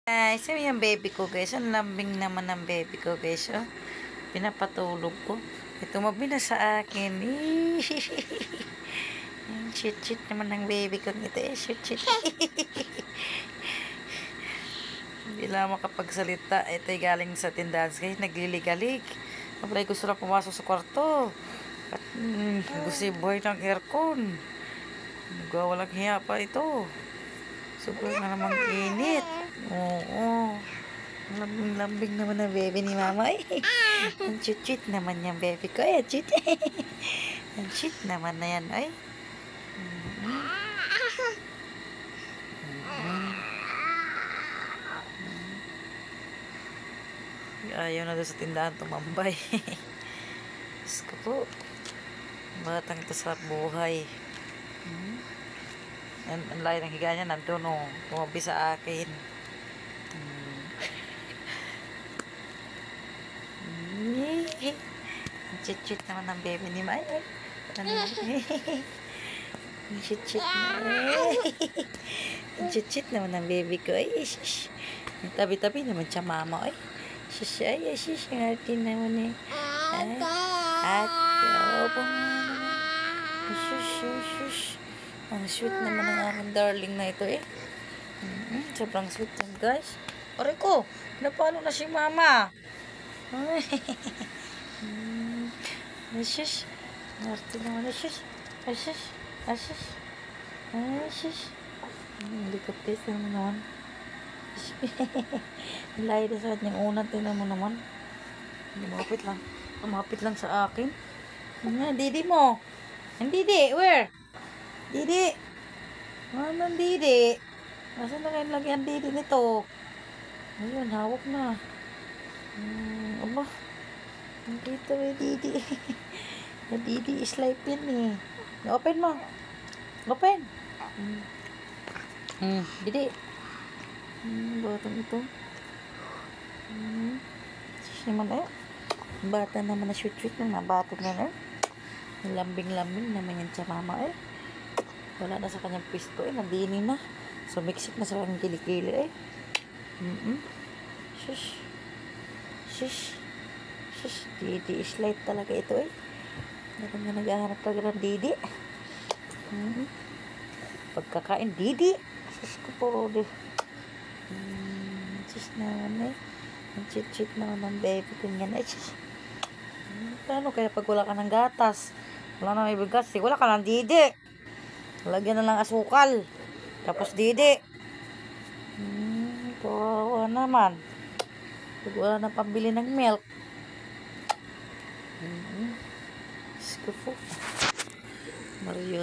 Ay, so yung baby ko guys, ang lambing naman ng baby ko guys, oh. Pinapatulog ko. Tumabi na sa akin. Shit naman ng baby ko nito eh. Shit. Hindi lang makapagsalita. Ito'y galing sa tindahan guys, nagliligalig. Kapag gusto na pumasok sa kwarto. At gusto buhay ng aircon. Walang hiya pa ito. Sobrang na namang init. Oo. Lambing naman ang baby ni mama eh. Ang chit naman yung baby ko eh. Chit. Ang chit naman na yan ay. Ayaw na doon sa tindahan tumambay. Diyos ko po. Batang ito sa buhay. Ang layo ng higa niya nandun o. Tumabi sa akin. Ang chit naman ng baby ni May. Ang chit naman. Ang chit naman ng baby ko. Ay, shish. Tabi-tabi naman siya mama. Ay, shish. Ay, shish. Ang atin naman eh. Ay, ate. Opo nga. Shish. Ang sweet naman ng aking darling na ito eh. Sobrang sweet yan guys. Aray ko, napalo na si mama. Ay, shish. Marti naman na shish. Ay, shish. Hindi ko taste naman naman. Layo na sa kanyang unang tinan mo naman. Lumapit lang sa akin. Didi mo. Ang didi, where? Didi. Anong didi? Nasaan na kayo lagi ang didi nito? Ayun, hawak na. Aba. Dito may didi. Na didi is life yan eh. Open mo. Open. Didi. Batang ito. Naman eh. Bata naman na sweet na nabatog na eh. Lambing naman yan sa mama eh. Wala na sa kanyang pisto eh. Nadini na. Sumiksik na sa kanyang kilikili eh. Shush. Didi is light talaga ito eh. Meron nga nag-ahanap talaga ng didi. Pagkakain didi. Shush ko po Rodi. Shush naman eh. Ang chit naman ng baby ko nga na. Paano kaya pag wala ka ng gatas? Wala na may bigas. Wala ka ng didi. Lagyan na lang asukal. Tapos didi. Kawawa naman. Pag wala na pambili ng milk. Diyos ko po. Marios.